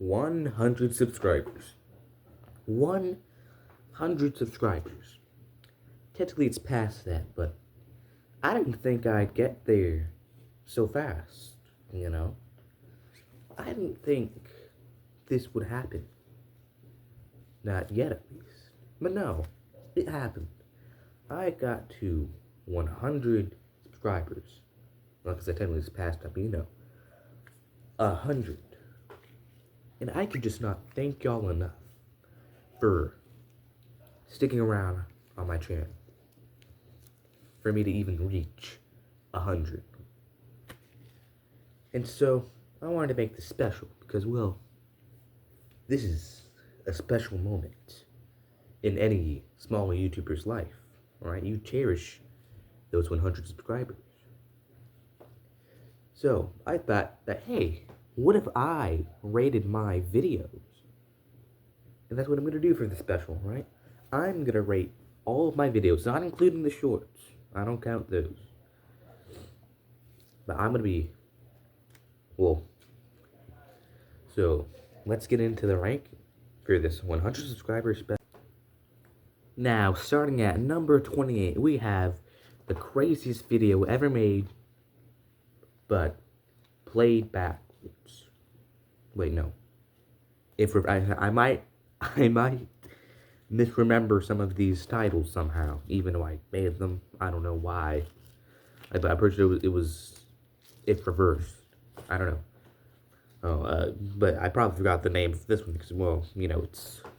100 subscribers. 100 subscribers. Technically it's past that, but I didn't think I'd get there so fast, you know? I didn't think this would happen. Not yet, at least. But no, it happened. I got to 100 subscribers. Like I said, technically it's past that, but you know. 100. And I could just not thank y'all enough for sticking around on my channel. For me to even reach 100. And so, I wanted to make this special because, well, this is a special moment in any small YouTuber's life, alright? You cherish those 100 subscribers. So, I thought that, hey, what if I rated my videos? And that's what I'm going to do for the special, right? I'm going to rate all of my videos, not including the shorts. I don't count those. But I'm going to be, well, so let's get into the ranking for this 100 subscribers special. Now, starting at number 28, we have the craziest video ever made, but played backwards. Wait, no. If I might misremember some of these titles somehow, even though I made them. I don't know why. I'm pretty sure it was if reversed. I don't know. Oh, but I probably forgot the name of this one because, well, you know,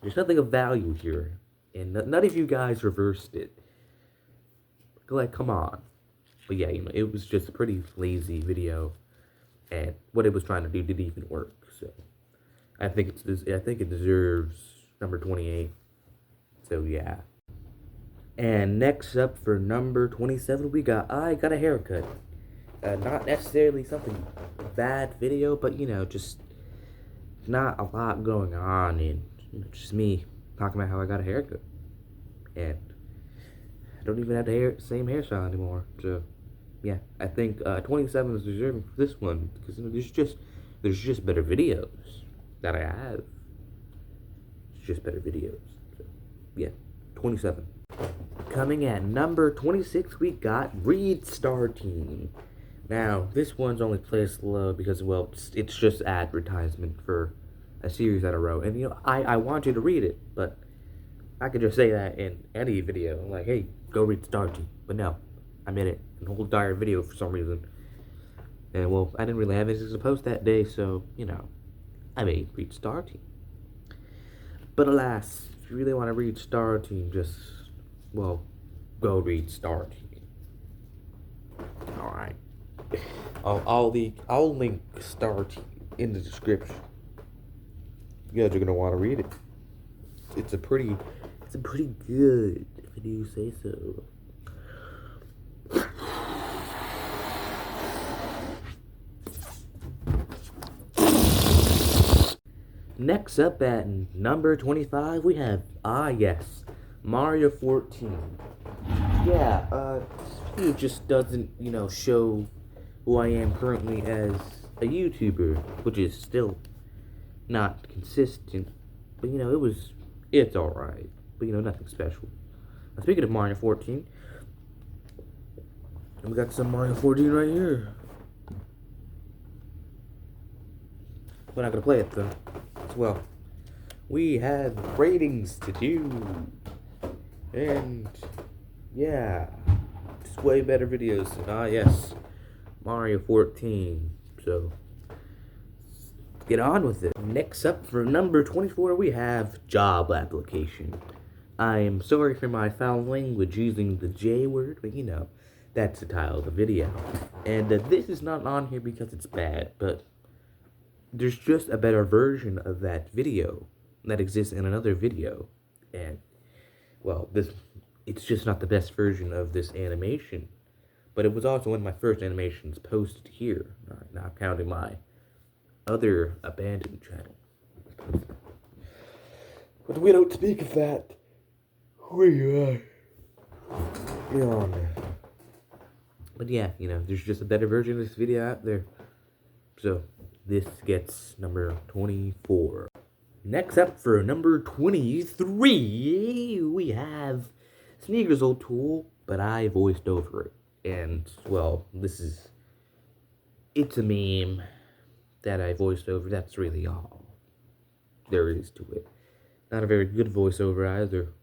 there's nothing of value here, and none of you guys reversed it. Like, come on. But yeah, you know, it was just a pretty lazy video, and what it was trying to do didn't even work. So, I think it deserves number 28. So yeah. And next up for number 27, we got I Got a Haircut. Not necessarily something bad video, but you know, just not a lot going on, and you know, just me talking about how I got a haircut, and I don't even have the same hairstyle anymore. So yeah, I think 27 is deserving for this one because you know, there's just better videos that I have. It's just better videos. So, yeah, 27. Coming at number 26, we got Read Star Team. Now, this one's only placed low because, well, it's just advertisement for a series that I wrote. And, you know, I want you to read it, but I could just say that in any video. Like, hey, go read Star Team. But no, I made it in a whole entire video for some reason. And, well, I didn't really have anything to post that day, so, you know, I made Read Star Team. But alas, if you really want to read Star Team, just, well, go read Star Team. Alright. I'll link Star Team in the description. You guys are gonna want to read it. It's a pretty good, if I do say so. Next up at number 25, we have yes, Mario 14. Yeah, he just doesn't, you know, show who I am currently as a YouTuber, which is still not consistent, but you know, it's alright, but you know, nothing special. Now, speaking of Mario 14, we got some Mario 14 right here. We're not gonna play it though. Well, we have ratings to do, and yeah, just way better videos. Yes, Mario 14. So let's get on with it. Next up for number 24, we have job application. I am sorry for my foul language using the J word, but you know, that's the title of the video. And this is not on here because it's bad, but there's just a better version of that video that exists in another video. And, well, it's just not the best version of this animation. But it was also one of my first animations posted here. Not counting my other abandoned channel. But we don't speak of that. We on there. But yeah, you know, there's just a better version of this video out there. So, this gets number 24. Next up for number 23, we have Sneakers O'Toole, but I voiced over it. And, well, it's a meme that I voiced over. That's really all there is to it. Not a very good voiceover either.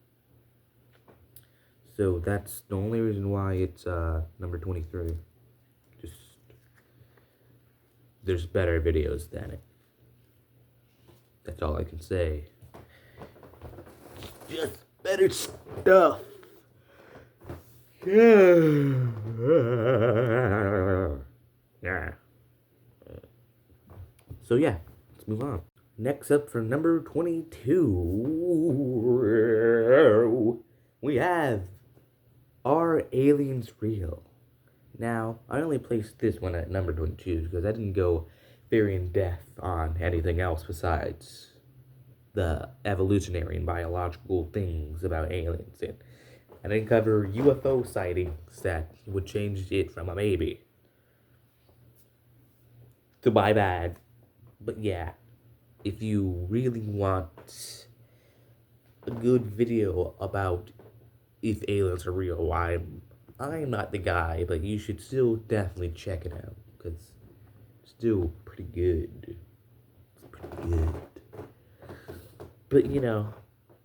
So that's the only reason why it's number 23. Just, there's better videos than it. That's all I can say. Just better stuff. Yeah. So yeah, let's move on. Next up for number 22, we have Are Aliens Real? Now, I only placed this one at number 22 because I didn't go very in depth on anything else besides the evolutionary and biological things about aliens. And I didn't cover UFO sightings that would change it from a maybe to my bad. But yeah, if you really want a good video about if aliens are real, I'm not the guy, but you should still definitely check it out, because it's still pretty good. It's pretty good. But,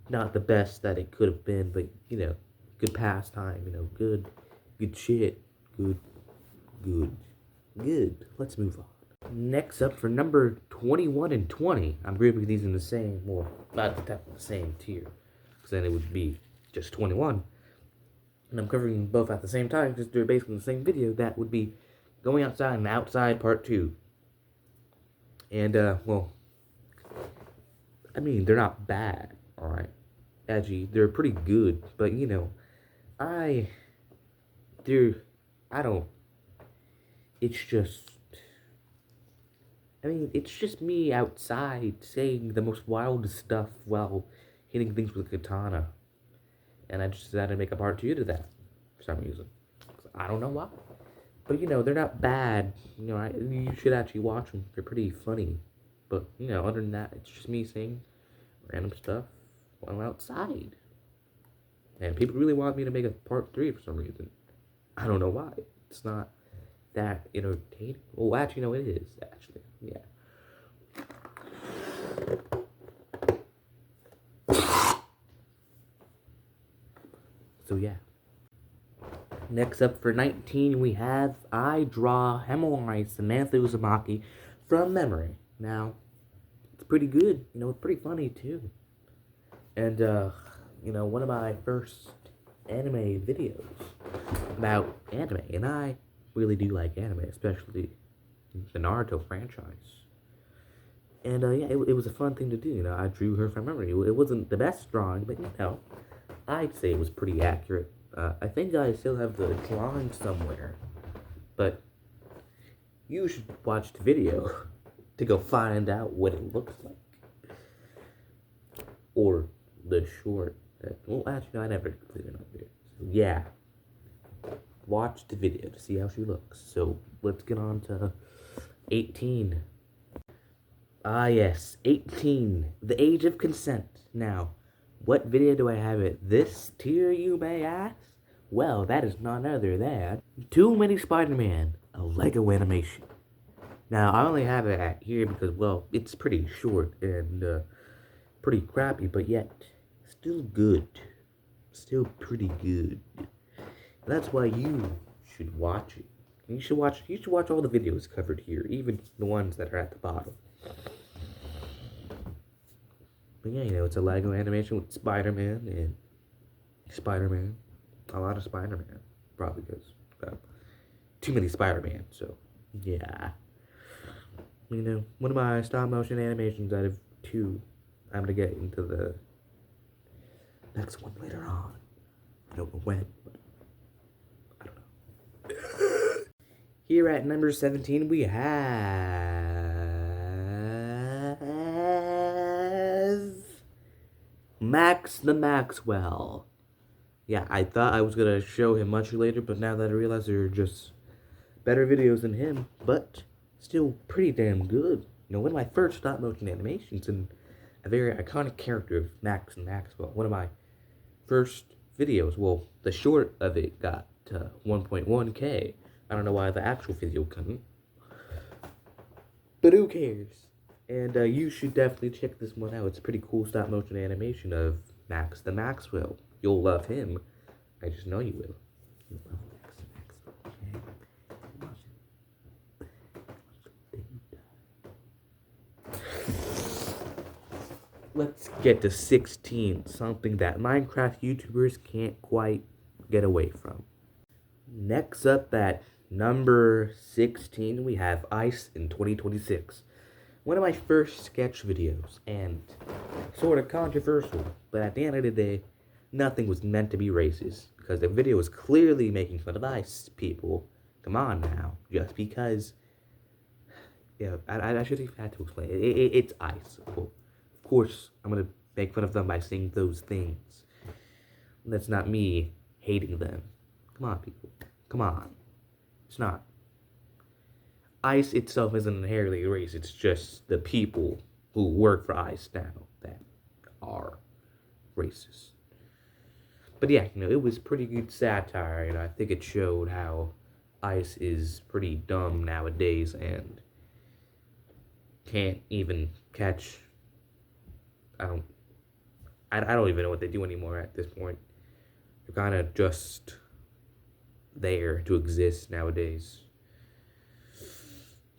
not the best that it could have been, but, good pastime, good shit. Good. Let's move on. Next up for number 21 and 20, I'm grouping these in the same, well, not the same tier, because then it would be just 21. And I'm covering them both at the same time because they're basically the same video. That would be Going Outside and Outside Part 2. And, well, I mean, they're not bad, alright? Actually, they're pretty good, but, it's just me outside saying the most wildest stuff while hitting things with a katana. And I just decided to make a part 2 to that for some reason. I don't know why. But, they're not bad. You should actually watch them. They're pretty funny. But, other than that, it's just me saying random stuff while I'm outside. And people really want me to make a part 3 for some reason. I don't know why. It's not that entertaining. Well, actually, no, it is, actually. Yeah. So, yeah. Next up for 19, we have I Draw Hemoi Samantha Uzumaki from memory. Now, it's pretty good. It's pretty funny, too. And, one of my first anime videos about anime. And I really do like anime, especially the Naruto franchise. And, yeah, it was a fun thing to do. I drew her from memory. It wasn't the best drawing, but, I'd say it was pretty accurate. I think I still have the drawing somewhere, but you should watch the video to go find out what it looks like. Or the short. Well, actually, no, I never completed it there. So, yeah. Watch the video to see how she looks. So, let's get on to 18. Ah, yes, 18. The Age of Consent. Now, what video do I have at this tier, you may ask? Well, that is none other than Too Many Spider-Man, a Lego animation. Now, I only have it at here because, well, it's pretty short and pretty crappy, but yet still good. Still pretty good. That's why you should watch it. You should watch all the videos covered here, even the ones that are at the bottom. But yeah, it's a Lego animation with Spider-Man and Spider-Man. A lot of Spider-Man. Probably because too many Spider-Man, so yeah. One of my stop-motion animations out of 2. I'm gonna get into the next one later on. I don't know when, but I don't know. Here at number 17, we have Max the Maxwell. Yeah, I thought I was going to show him much later, but now that I realize there are just better videos than him. But still pretty damn good. One of my first stop motion animations and a very iconic character of Max and Maxwell. One of my first videos. Well, the short of it got 1.1K. I don't know why the actual video couldn't. But who cares? And you should definitely check this one out. It's a pretty cool stop motion animation of Max the Maxwell. You'll love him. I just know you will. You love Max the Maxwell. Let's get to 16, something that Minecraft YouTubers can't quite get away from. Next up at number 16, we have Ice in 2026. One of my first sketch videos, and sort of controversial, but at the end of the day, nothing was meant to be racist, because the video was clearly making fun of Ice people. Come on now, just because, I should have had to explain. It's Ice. Of course, I'm going to make fun of them by saying those things. That's not me hating them. Come on, people. Come on. It's not. Ice itself isn't inherently racist. It's just the people who work for Ice now that are racist. But yeah, it was pretty good satire, and I think it showed how Ice is pretty dumb nowadays and can't even catch. I don't even know what they do anymore at this point. They're kind of just there to exist nowadays.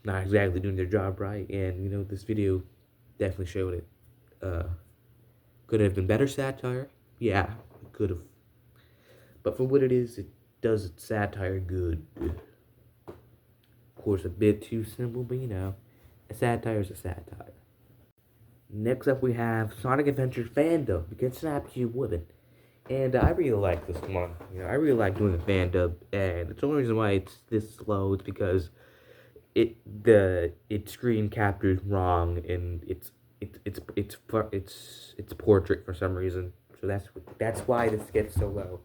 Not exactly doing their job right, and this video definitely showed it. Could it have been better satire? Yeah, it could have. But for what it is, it does its satire good. Of course, a bit too simple, but a satire is a satire. Next up, we have Sonic Adventure fan dub. You can snap you with it. And I really like this one. I really like doing a fan dub, and the only reason why it's this slow is because it screen captures wrong, and it's portrait for some reason. So that's why this gets so low.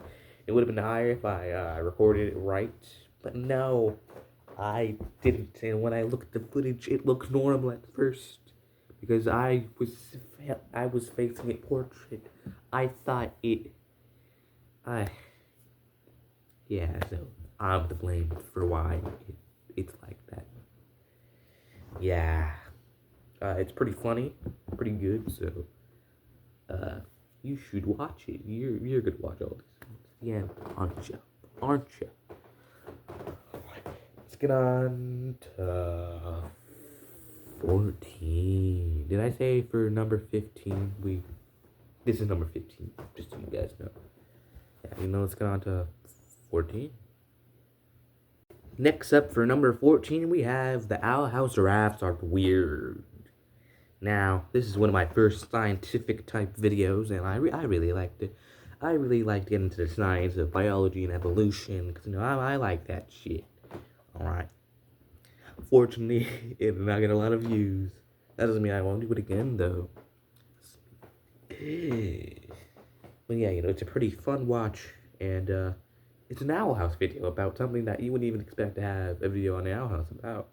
It would have been higher if I recorded it right, but no, I didn't. And when I look at the footage, it looks normal at first. Because I was facing a portrait. I thought so I'm to blame for why it's like that. Yeah. It's pretty funny, pretty good, so you should watch it. You're gonna watch all these things. Yeah, aren't you? Let's get on to 14. Did I say for number 15? This is number 15, just so you guys know. Yeah, let's get on to 14. Next up for number 14, we have the Owl House Giraffes Are Weird. Now, this is one of my first scientific type videos, and I really liked it. I really liked getting into the science of biology and evolution, because, I like that shit. Alright. Fortunately, it did not get a lot of views. That doesn't mean I won't do it again, though. But yeah, it's a pretty fun watch, and it's an Owl House video about something that you wouldn't even expect to have a video on the Owl House about,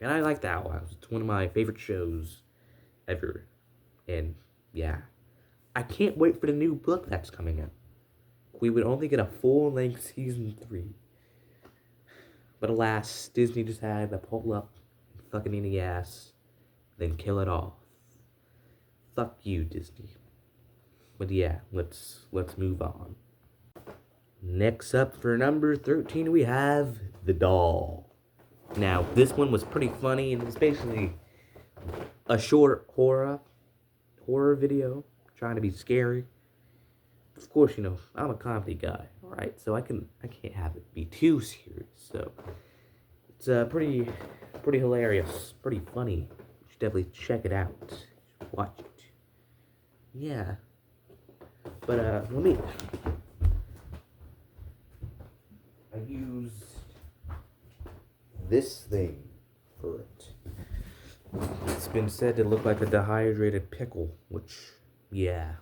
And I like the Owl House. It's one of my favorite shows ever. And yeah, I can't wait for the new book that's coming out. We would only get a full-length season 3. But alas, Disney just had to pull up and fucking in the ass, then kill it off. Fuck you, Disney. But yeah, let's move on. Next up for number 13, we have The Doll. Now, this one was pretty funny, and it's basically a short horror video, trying to be scary. Of course, I'm a comedy guy, alright? So I can't have it be too serious. So it's pretty hilarious, pretty funny. You should definitely check it out. Watch it. Yeah. But I used this thing for it. It's been said to look like a dehydrated pickle, which, yeah.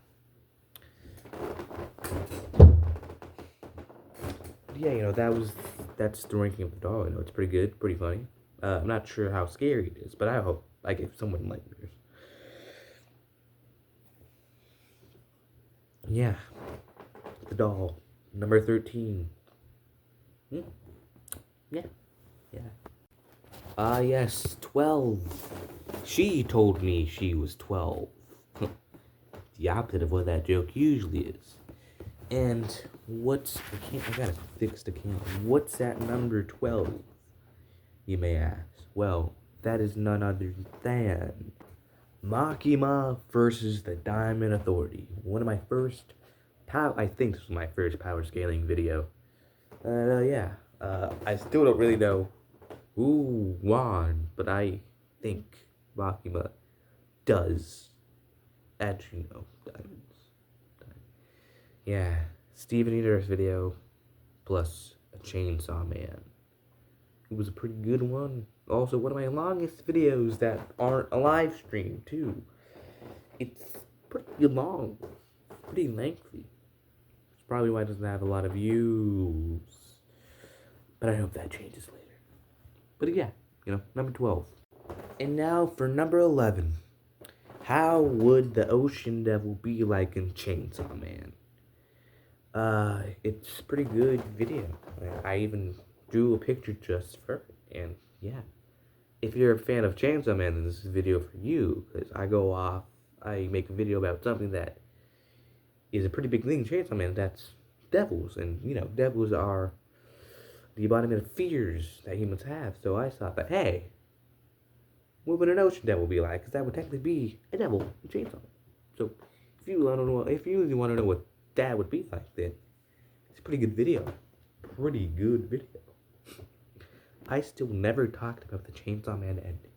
Yeah, that was that's the ranking of the doll. I know it's pretty good, pretty funny. I'm not sure how scary it is, but I hope I give someone nightmares. Yeah, the doll, number 13. Hmm. Yeah, yeah. Ah, yes, 12. She told me she was 12. The opposite of what that joke usually is. And I gotta fix the count. What's at number 12? You may ask. Well, that is none other than Makima versus the Diamond Authority. One of my first I think this was my first power scaling video. Yeah. I still don't really know who won, but I think Makima does actually know diamonds. Yeah, Steven Universe video plus a Chainsaw Man. It was a pretty good one. Also, one of my longest videos that aren't a live stream, too. It's pretty long, pretty lengthy. It's probably why it doesn't have a lot of views. But I hope that changes later. But yeah, number 12. And now for number 11. How would the Ocean Devil be like in Chainsaw Man? It's pretty good video. I even drew a picture just for it, and yeah. If you're a fan of Chainsaw Man, then this is a video for you, because I make a video about something that is a pretty big thing in Chainsaw Man, that's devils, and, devils are the embodiment of fears that humans have, so I thought that, hey, what would an ocean devil be like? Because that would technically be a devil in Chainsaw Man. So, if you really want to know what that would be like, then it's a pretty good video. Pretty good video. I still never talked about the Chainsaw Man ending.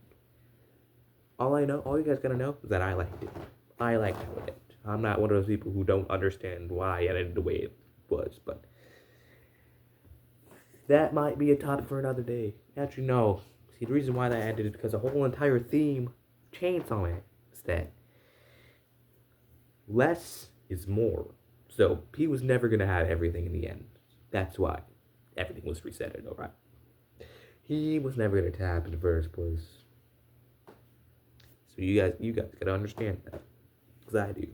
All you guys gotta know is that I liked it. I liked how it ended. I'm not one of those people who don't understand why it ended the way it was, but that might be a topic for another day. Actually, no. See, the reason why that ended is because the whole entire theme of Chainsaw Man is that less is more. So, he was never gonna have everything in the end. That's why everything was resetted, alright? He was never gonna tap in the first place. So you guys gotta understand that. Because I do.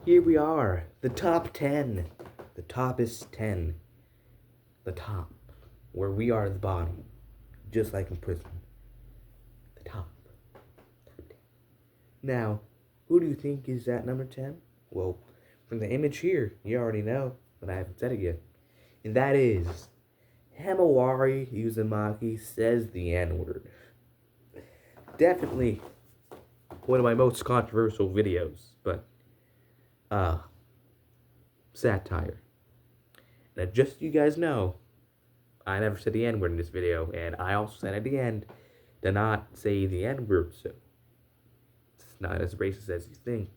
Here we are. The top 10. The toppest 10. The top. Where we are at the bottom. Just like in prison. The top. Now, who do you think is at number 10? Well, from the image here, you already know, but I haven't said it yet. And that is Himawari Uzumaki says the N-word. Definitely one of my most controversial videos, but satire. Now, just so you guys know, I never said the N-word in this video, and I also said at the end to not say the N-word, so it's not as racist as you think.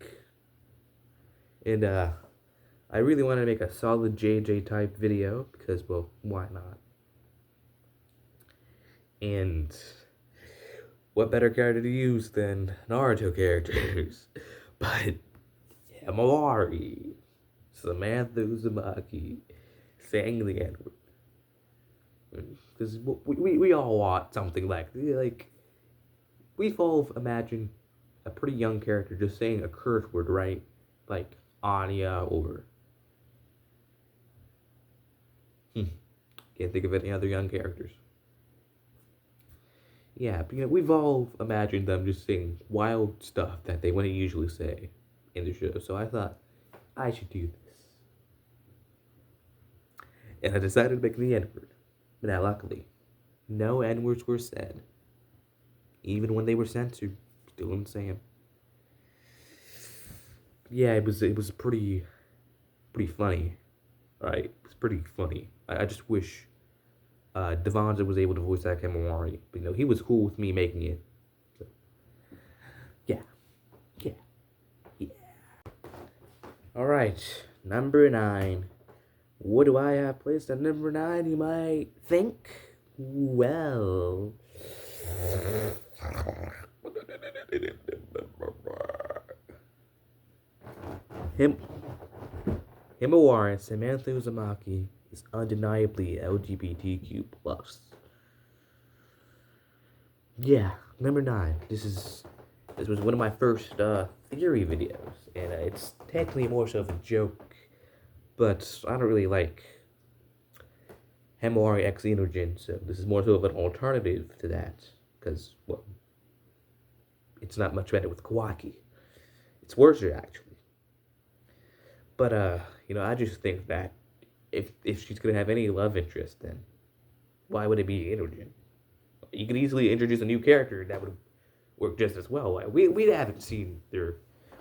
And I really want to make a solid JJ type video because, well, why not? And what better character to use than Naruto characters? But Himawari, Samantha Uzumaki, saying the N-word. Because we all want something like we've all imagined a pretty young character just saying a curse word, right? Like Anya or can't think of any other young characters. Yeah, but, we've all imagined them just saying wild stuff that they wouldn't usually say in the show. So I thought I should do this, and I decided to make the N-word. But now, luckily, no N-words were said. Even when they were censored, still didn't say them. Yeah, it was pretty funny. Right, it's pretty funny. I just wish Devonza was able to voice act Himawari, but he was cool with me making it. So, yeah. All right, number 9. What do I have placed at number 9? You might think. Well, Himawari and Samantha Uzumaki is undeniably LGBTQ plus. Yeah, number 9. This was one of my first theory videos, and it's technically more so of a joke, but I don't really like Hemorrhoid X Xenogen, so this is more so of an alternative to that, because, well, it's not much better with Kawaki. It's worse, actually. But, I just think that if she's gonna have any love interest, then why would it be Inogen? You could easily introduce a new character that would work just as well. We haven't seen their...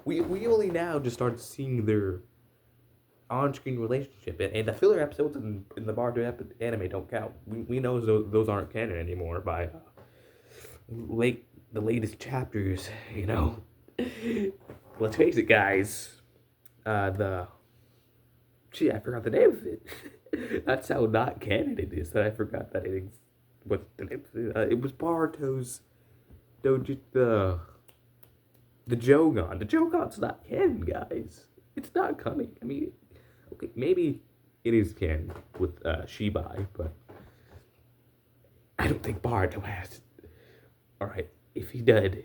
We only now just started seeing their on-screen relationship, and the filler episodes in the Naruto anime don't count. We know those aren't canon anymore by the latest chapters. Let's face it, guys. The Gee, I forgot the name of it. That's how not canon it is. That I forgot that what the name. It was Baruto's the Jogon. The Jogon's not canon, guys. It's not coming. I mean, okay, maybe it is canon with Shibai, but I don't think Baruto has it. All right, if he did,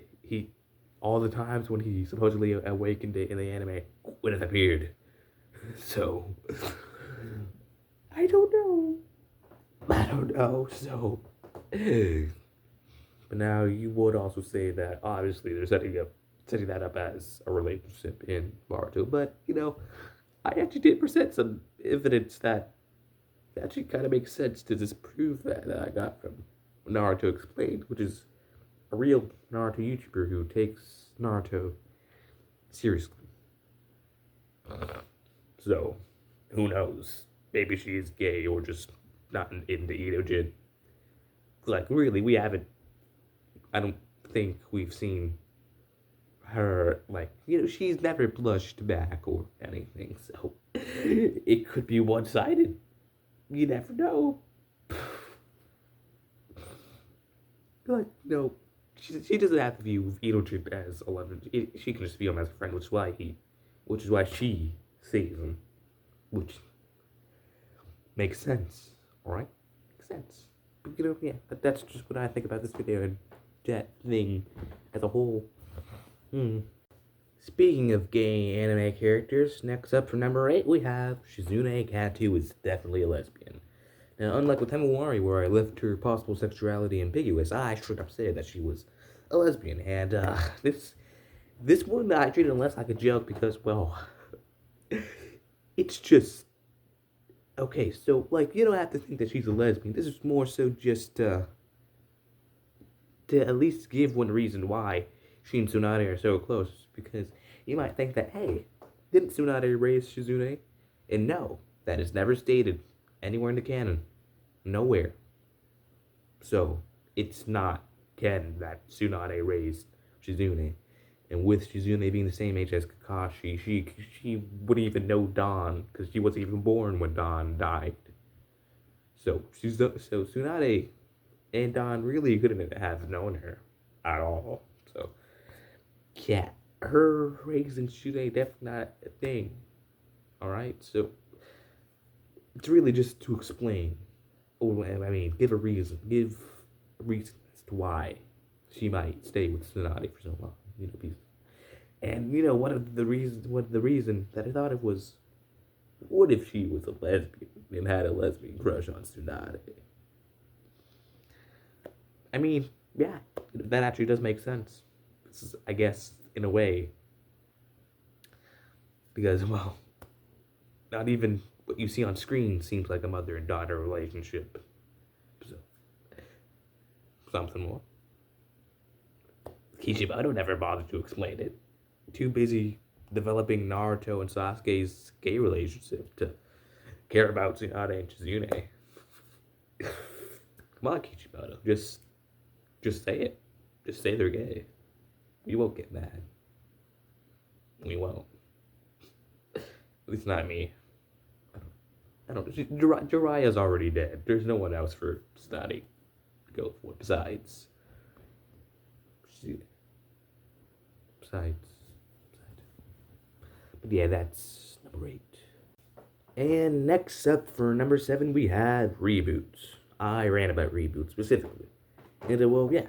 all the times when he supposedly awakened in the anime would have appeared. So I don't know. So, but now you would also say that obviously they're setting that up as a relationship in Naruto. But I actually did present some evidence that actually kind of makes sense to disprove that I got from Naruto Explained, which is a real Naruto YouTuber who takes Naruto seriously. So, who knows? Maybe she is gay or just not into Inogen. Like, really, we haven't... I don't think we've seen her, she's never blushed back or anything, so it could be one-sided. You never know. Like, no, she doesn't have to view Inogen as a lover. She can just view him as a friend, which is why she saves him, which makes sense. All right, makes sense. But, yeah, that's just what I think about this video and that thing as a whole. Speaking of gay anime characters, next up for number 8 we have Shizune Cat, who is definitely a lesbian. Now, unlike with Himawari, where I left her possible sexuality ambiguous, I straight up said that she was a lesbian. And this one I treated less like a joke because, well, it's just... Okay, so, you don't have to think that she's a lesbian. This is more so just to at least give one reason why she and Tsunade are so close. Because you might think that, hey, didn't Tsunade raise Shizune? And no, that is never stated anywhere in the canon. Nowhere. So, it's not canon that Tsunade raised Shizune. And with Shizune being the same age as Kakashi, she wouldn't even know Dawn, because she wasn't even born when Dawn died. So Tsunade and Dawn really couldn't have known her at all. So, yeah, her raising Shizune definitely not a thing. Alright, so it's really just to explain. Give a reason. Give a reason as to why she might stay with Tsunade for so long. And one of the reason that I thought it was, what if she was a lesbian and had a lesbian crush on Tsunade? I mean, yeah, that actually does make sense. This is, I guess, in a way, because, well, not even what you see on screen seems like a mother and daughter relationship. So, something more. Kishibato never bothered to explain it. Too busy developing Naruto and Sasuke's gay relationship to care about Tsunade and Shizune. Come on, Kishibato, just say it. Just say they're gay. We won't get mad. We won't. At least not me. I don't. Jiraiya's already dead. There's no one else for Tsunade to go for besides. But yeah, that's number 8. And next up for number 7, we have reboots. I ran about reboots specifically. And well, yeah,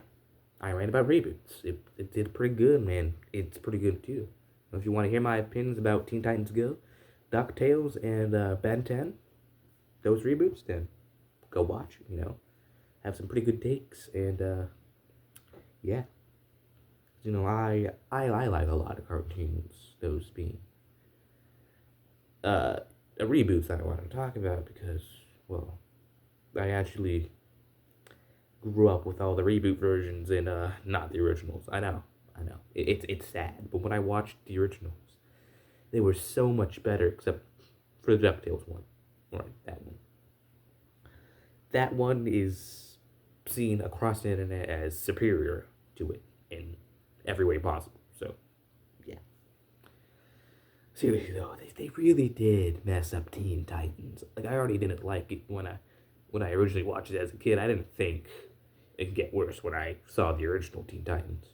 I ran about reboots. It did pretty good, man. It's pretty good too. If you want to hear my opinions about Teen Titans Go, DuckTales, and Ben 10, those reboots, then go watch. Have some pretty good takes, and yeah, I like a lot of cartoons. Those being uh reboots I don't want to talk about because, well, I actually grew up with all the reboot versions and not the originals. I know. It's sad, but when I watched the originals, they were so much better, except for the DuckTales one. Right, that one. That one is seen across the internet as superior to it in every way possible. So, yeah. Seriously though, they really did mess up Teen Titans. Like, I already didn't like it when I originally watched it as a kid. I didn't think it could get worse when I saw the original Teen Titans.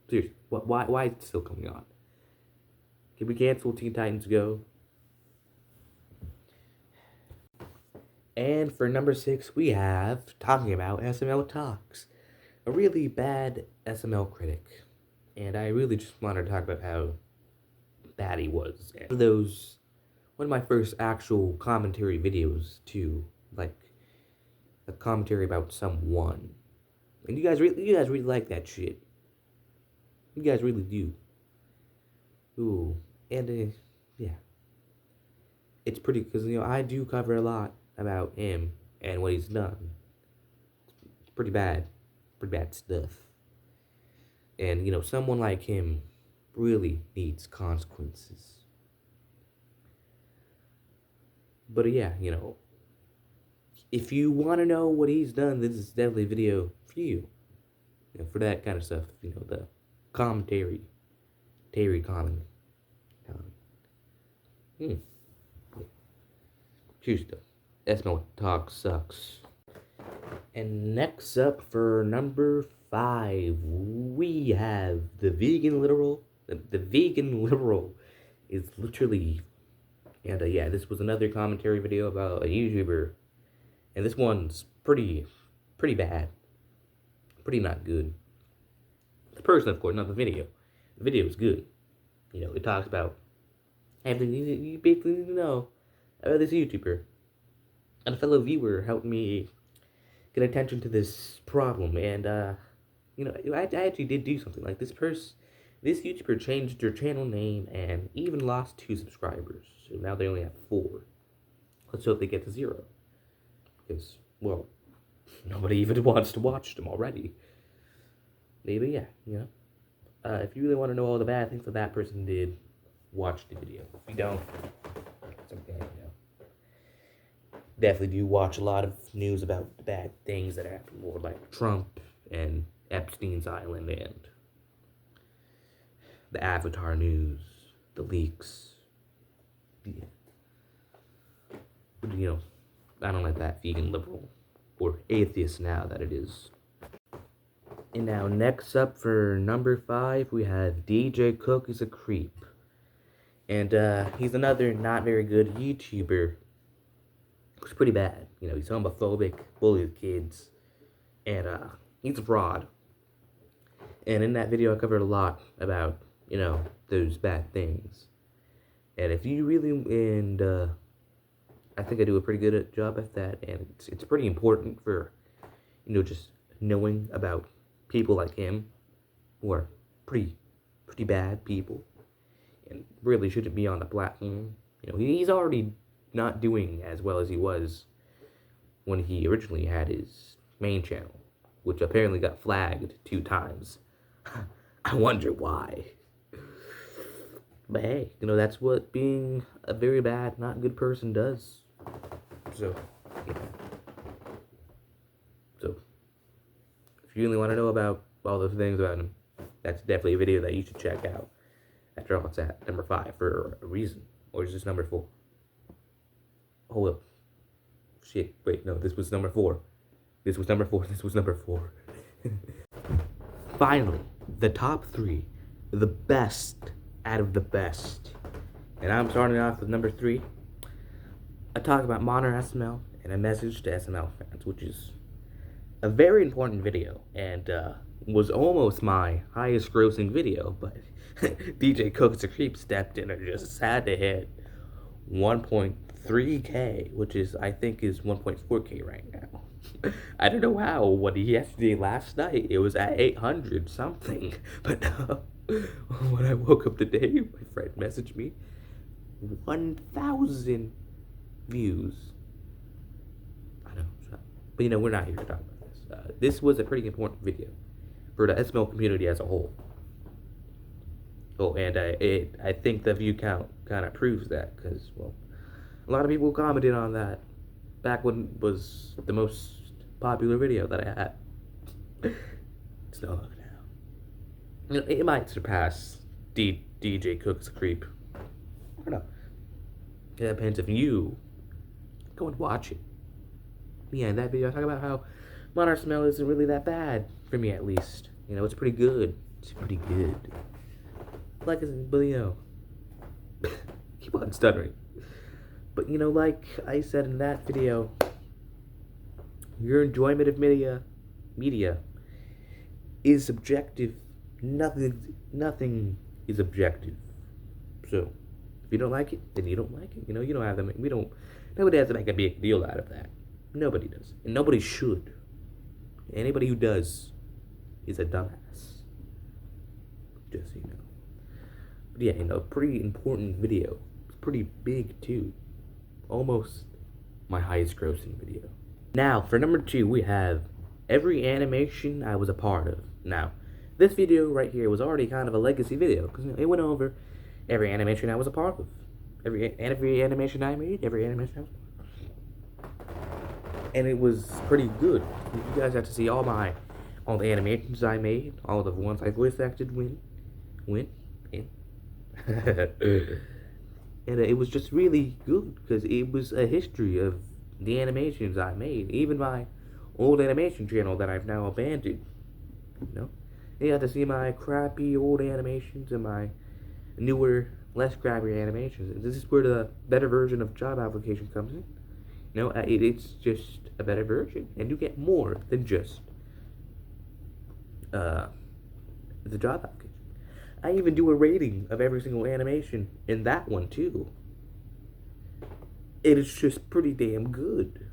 Seriously, why is it still coming on? Can we cancel Teen Titans Go? And for number 6, we have talking about SML Talks, a really bad SML critic. And I really just wanted to talk about how bad he was. And those, one of my first actual commentary videos too, like a commentary about someone. And you guys really like that shit. You guys really do. Ooh, and yeah, it's pretty because I do cover a lot about him and what he's done. It's pretty bad stuff. And someone like him really needs consequences. But yeah, if you want to know what he's done, this is definitely a video for you. For that kind of stuff, the commentary, Terry Common. Hmm. Cheers, though. SML Talk sucks. And next up for number 5, we have the vegan literal. The vegan literal is literally, and yeah, this was another commentary video about a YouTuber, and this one's pretty bad, pretty not good. The person, of course, not the video. The video is good. It talks about everything you basically need to know about this YouTuber. And a fellow viewer helped me get attention to this problem, and I actually did do something like this. This YouTuber changed their channel name and even lost 2 subscribers. So now they only have 4. Let's hope they get to 0, because, well, nobody even wants to watch them already. Maybe, yeah, if you really want to know all the bad things that person did, watch the video. If you don't, it's okay, Definitely do watch a lot of news about the bad things that happen, more like Trump and Epstein's Island and the Avatar news, the leaks. Yeah. But, I don't like that vegan liberal or atheist now that it is. And now next up for number 5, we have DJ Cook is a creep. And he's another not very good YouTuber. It's pretty bad. He's homophobic, bullies kids, and he's a fraud. And in that video, I covered a lot about, those bad things. And if you really, and I think I do a pretty good job at that, and it's pretty important for, just knowing about people like him, who are pretty bad people, and really shouldn't be on the platform. He's already not doing as well as he was when he originally had his main channel, which apparently got flagged 2 times. I wonder why. But hey, that's what being a very bad, not good person does. So, yeah. So, if you really want to know about all those things about him, that's definitely a video that you should check out. After all, it's at number 5 for a reason. Or is this number 4? Hold up. Shit, wait, no, this was number 4. This was number 4. Finally, the top 3. The best out of the best. And I'm starting off with number 3. a talk about modern SML and a message to SML fans, which is a very important video and was almost my highest grossing video, but DJ Cooks the Creep stepped in and just had to hit 1.3K, which is, I think, is 1.4K right now. I don't know how. What yesterday, last night, it was at 800 something. But when I woke up today, my friend messaged me 1,000 views. I know, but we're not here to talk about this. This was a pretty important video for the SML community as a whole. Oh, and I think the view count kind of proves that, because, well, a lot of people commented on that back when it was the most popular video that I had. It's no longer now. It might surpass DJ Cooks the Creep. I don't know. It depends if you go and watch it. Yeah, in that video I talk about how Modern Smell isn't really that bad, for me at least. It's pretty good. It's pretty good. But keep on stuttering. But like I said in that video, your enjoyment of media is subjective. Nothing is objective. So if you don't like it, then you don't like it. You don't have to nobody has to make a big deal out of that. Nobody does. And nobody should. Anybody who does is a dumbass. Just so you know. But yeah, pretty important video. It's pretty big too. Almost my highest grossing video. Now, for number 2, we have every animation I was a part of. Now, this video right here was already kind of a legacy video, because it went over every animation I was a part of. Every animation I made, every animation I was and it was pretty good. You guys got to see all the animations I made, all the ones I voice acted in. And it was just really good, because it was a history of the animations I made. Even my old animation channel that I've now abandoned. You got to see my crappy old animations and my newer, less crappy animations. This is where the better version of job application comes in. It's just a better version, and you get more than just the job application. I even do a rating of every single animation in that one too. It is just pretty damn good.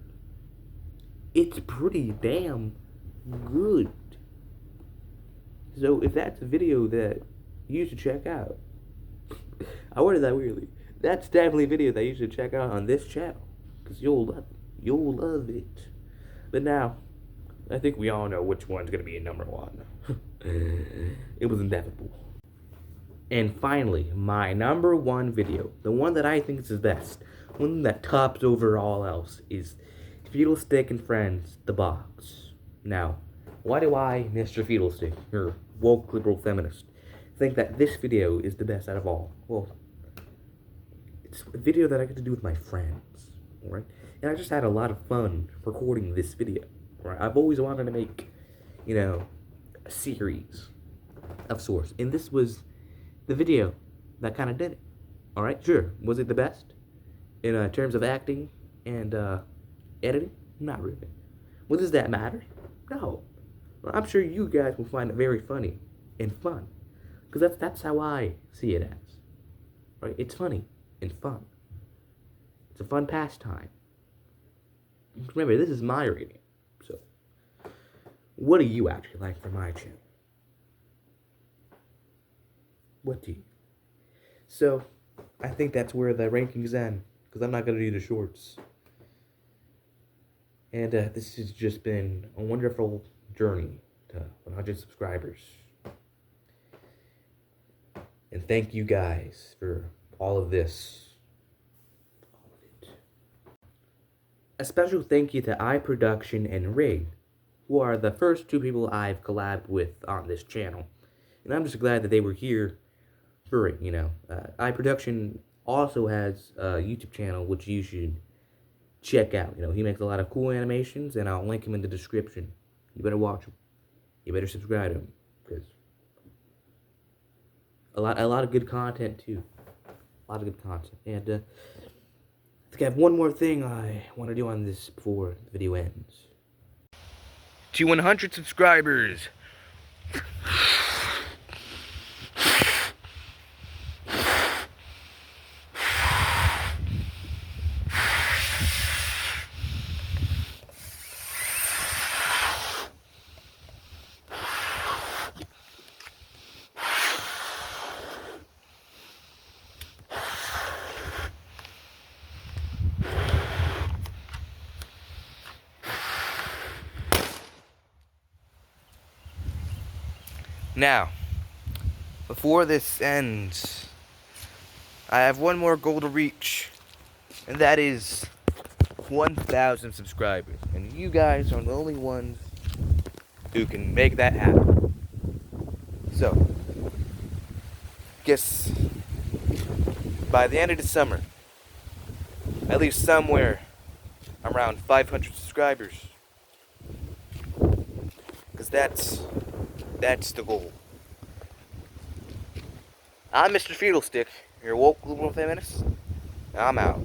It's pretty damn good. So if that's a video that you should check out, I worded that weirdly. That's definitely a video that you should check out on this channel, because you'll love it. You'll love it. But now, I think we all know which one's gonna be number 1. It was inevitable. And finally, my number 1 video, the one that I think is the best, one that tops over all else, is Feedlestick and Friends, the box. Now, why do I, Mr.Feedlestick, your woke liberal feminist, think that this video is the best out of all? Well, it's a video that I get to do with my friends, right? And I just had a lot of fun recording this video, right? I've always wanted to make, a series of sorts, and this was the video that kind of did it. Alright, sure. Was it the best in terms of acting and editing? Not really. Well, does that matter? No. Well, I'm sure you guys will find it very funny and fun, because that's how I see it as. Right? It's funny and fun. It's a fun pastime. Remember, this is my rating. So, what do you actually like for my channel? What do you? So, I think that's where the rankings end, because I'm not going to do the shorts. And this has just been a wonderful journey to 100 subscribers. And thank you guys for all of this. A special thank you to iProduction and Rig, who are the first 2 people I've collabed with on this channel. And I'm just glad that they were here for it, iProduction also has a YouTube channel, which you should check out. He makes a lot of cool animations, and I'll link him in the description. You better watch him. You better subscribe to him, because a lot of good content, too. A lot of good content. And think I have one more thing I want to do on this before the video ends. To 100 subscribers. Now, before this ends, I have one more goal to reach, and that is 1,000 subscribers. And you guys are the only ones who can make that happen. So, guess by the end of the summer, at least somewhere around 500 subscribers. Because that's the goal. I'm Mr. Feedlestick, your woke global feminist. I'm out.